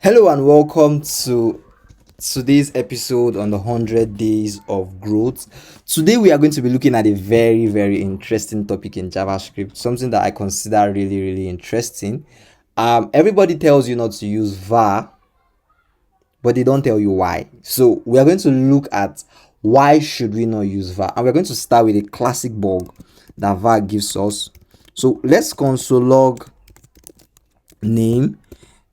Hello and welcome to today's episode on the 100 days of growth. Today we are going to be looking at a very interesting topic in JavaScript, something that I consider really interesting. Everybody tells you not to use var, but they don't tell you why. So we are going to look at why should we not use var, and we're going to start with a classic bug that var gives us. So let's console log name,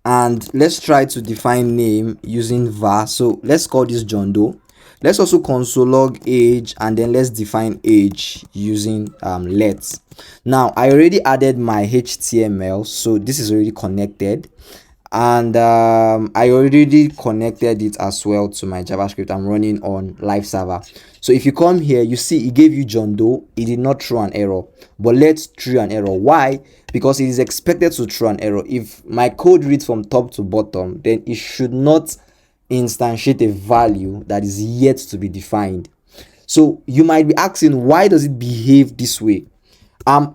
and let's try to define name using var. So let's call this John Doe. Let's also console log age, and then let's define age using let. Now I already added my HTML, so this is already connected, and I already connected it as well to my JavaScript. I'm running on live server. So if you come here, you see it gave you John Doe. It did not throw an error, but let's throw an error. Why? Because it is expected to throw an error. If my code reads from top to bottom, then it should not instantiate a value that is yet to be defined. So you might be asking, why does it behave this way?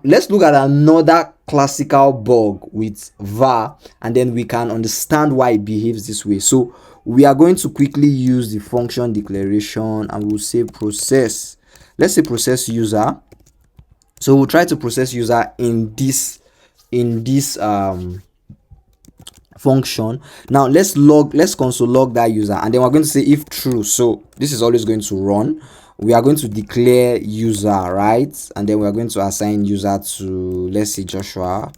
Let's look at another classical bug with var, and then we can understand why it behaves this way. So we are going to quickly use the function declaration, and we'll say process. Let's say process user. So we'll try to process user in this function. Now let's console log that user, and then we're going to say if true. So this is always going to run. We are going to declare user, right? And then we are going to assign user to, let's say, Joshua.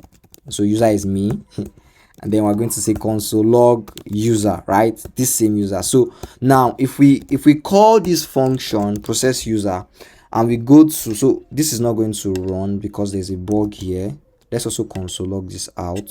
So user is me. And then we're going to say console log user, right? This same user. So now if we call this function process user, and we go to, so this is not going to run because there's a bug here. Let's also console log this out.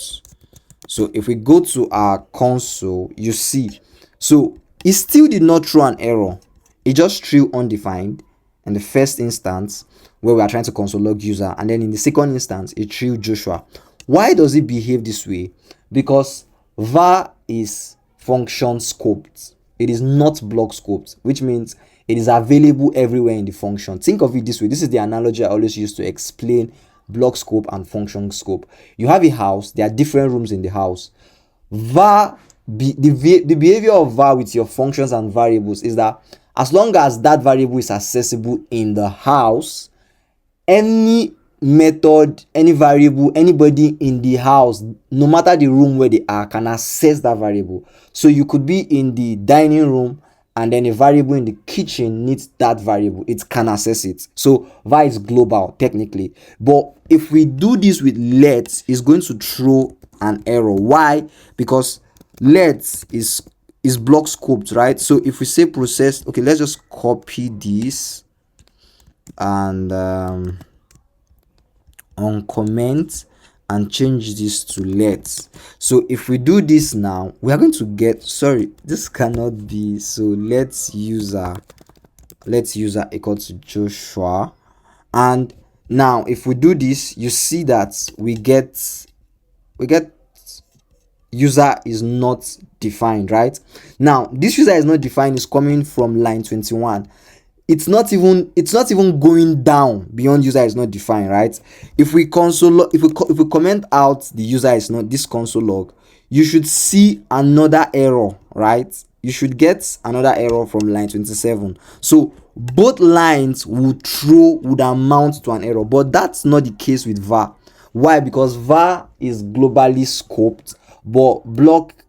So if we go to our console, you see, so it still did not throw an error. It just threw undefined in the first instance where we are trying to console log user, and then in the second instance it threw Joshua. Why does it behave this way? Because var is function scoped. It is not block scoped, which means it is available everywhere in the function. Think of it this way. This is the analogy I always use to explain block scope and function scope. You have a house, there are different rooms in the house. The behavior of var with your functions and variables is that as long as that variable is accessible in the house, any method, any variable, anybody in the house, no matter the room where they are, can access that variable. So you could be in the dining room, and then a variable in the kitchen needs that variable, it can access it. So var is global technically. But if we do this with let, it's going to throw an error. Why? Because let is block scoped, right? So if we say process, okay, let's just copy this and on comment and change this to let. So if we do this now, we are going to get, sorry, this cannot be. So let's user equal to Joshua, and now if we do this, you see that we get user is not defined, right? Now this user is not defined is coming from line 21. It's not even going down beyond user is not defined, right? If we comment out the user is not, this console log, you should see another error, right? You should get another error from line 27. So both lines would amount to an error, but that's not the case with var. Why? Because var is globally scoped, but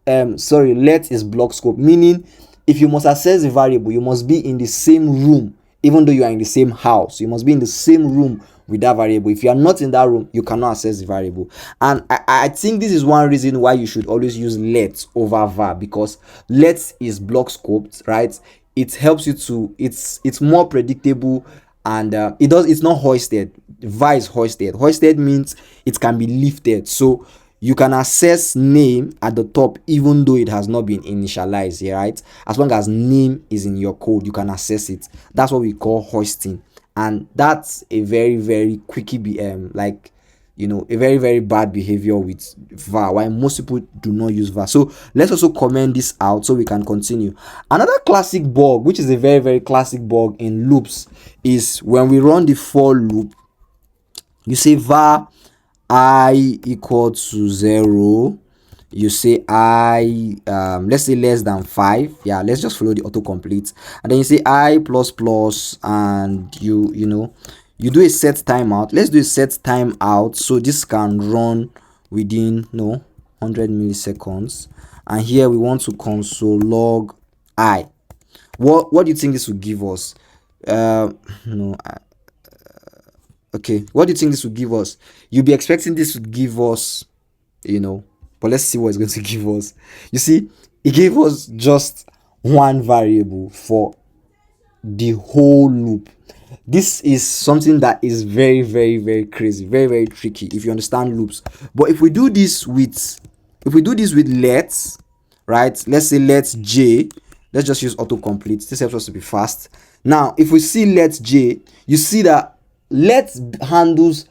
let is block scope, meaning if you must access a variable, you must be in the same room. Even though you are in the same house, you must be in the same room with that variable. If you are not in that room, you cannot access the variable. And I think this is one reason why you should always use let over var, because let is block scoped, right? It helps you to, it's more predictable, and it's not hoisted. var is hoisted means it can be lifted. So you can access name at the top even though it has not been initialized here, right? As long as name is in your code, you can access it. That's what we call hoisting, and that's a very quickie a very bad behavior with var, why most people do not use var. So let's also comment this out so we can continue. Another classic bug, which is a very classic bug in loops, is when we run the for loop, you say var I equal to 0, you say I let's say less than 5. Yeah, let's just follow the autocomplete, and then you say I plus plus, and you know you do a set timeout. Let's do a set timeout so this can run within 100 milliseconds. And here we want to console log I. What do you think this will give us? No Okay, what do you think this would give us? You'll be expecting this would give us, but let's see what it's going to give us. You see, it gave us just one variable for the whole loop. This is something that is very, very, very crazy, very, very tricky if you understand loops. But if we do this with let's, right, let's say let's j, let's just use autocomplete. This helps us to be fast. Now if we see let's j, you see that let's handles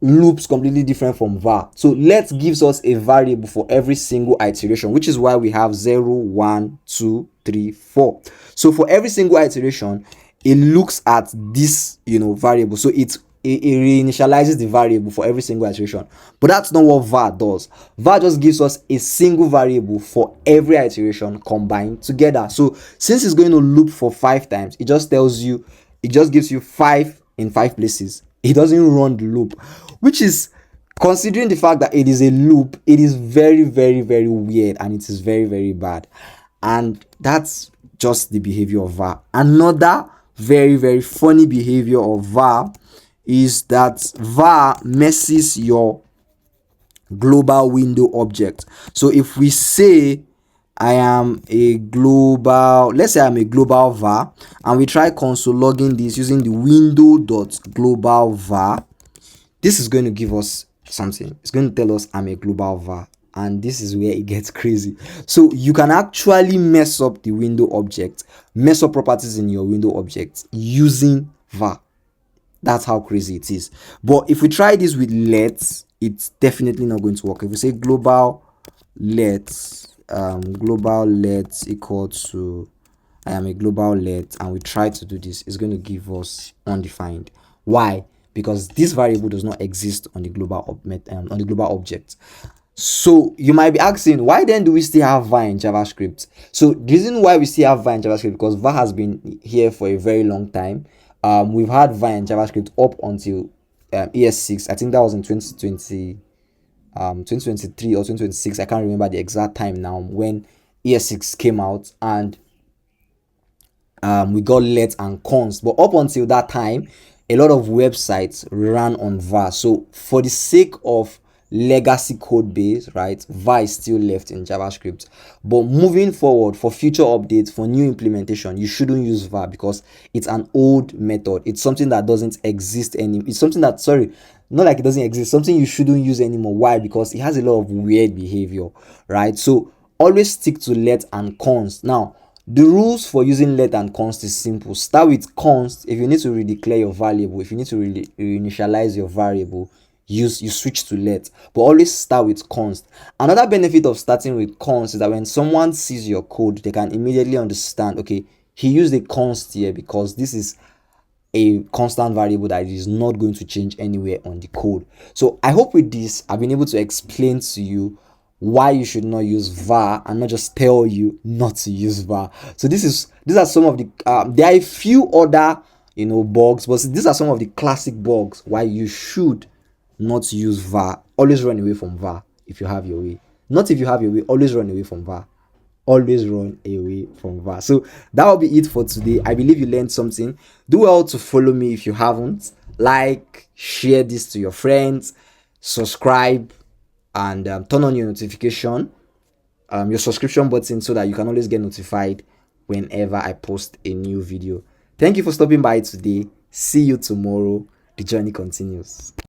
loops completely different from var. So let gives us a variable for every single iteration, which is why we have 0, 1, 2, 3, 4. So for every single iteration, it looks at this variable, so it reinitializes the variable for every single iteration. But that's not what var does. Var just gives us a single variable for every iteration combined together. So since it's going to loop for 5 times, it just gives you 5 in 5 places. It doesn't run the loop, which is, considering the fact that it is a loop, it is very, very, very weird, and it is very, very bad. And that's just the behavior of var. Another very, very funny behavior of var is that var messes your global window object. So if we say I am a global, let's say I'm a global var, and we try console logging this using the window.global var, this is going to give us something. It's going to tell us I'm a global var, and this is where it gets crazy. So you can actually mess up the window object, mess up properties in your window object using var. That's how crazy it is. But if we try this with let's, it's definitely not going to work. If we say global let's equal to I am a global let, and we try to do this, it's going to give us undefined. Why? Because this variable does not exist on the global object. So you might be asking, why then do we still have var in JavaScript? So the reason why we still have var in JavaScript, because var has been here for a very long time. We've had var in JavaScript up until ES6. I think that was in 2020. 2023 or 2026, I can't remember the exact time now, when ES6 came out, and we got let and const. But up until that time, a lot of websites ran on var. So for the sake of legacy code base, right, var is still left in JavaScript. But moving forward, for future updates, for new implementation, you shouldn't use var, because it's an old method. It's something that doesn't exist anymore. It's something that, not like it doesn't exist, something you shouldn't use anymore. Why? Because it has a lot of weird behavior, right? So always stick to let and const. Now the rules for using let and const is simple. Start with const if you need to redeclare your variable. If you need to reinitialize your variable, you switch to let, but always start with const. Another benefit of starting with const is that when someone sees your code, they can immediately understand, okay, he used a const here because this is a constant variable that is not going to change anywhere on the code. So I hope with this I've been able to explain to you why you should not use var, and not just tell you not to use var. So these are some of the there are a few other bugs, but these are some of the classic bugs why you should not use var. Always run away from var if you have your way. Not if you have your way, always run away from var. Always run away from var. So that will be it for today. I believe you learned something. Do well to follow me if you haven't. Like, share this to your friends, subscribe, and turn on your notification, your subscription button, so that you can always get notified whenever I post a new video. Thank you for stopping by today. See you tomorrow. The journey continues.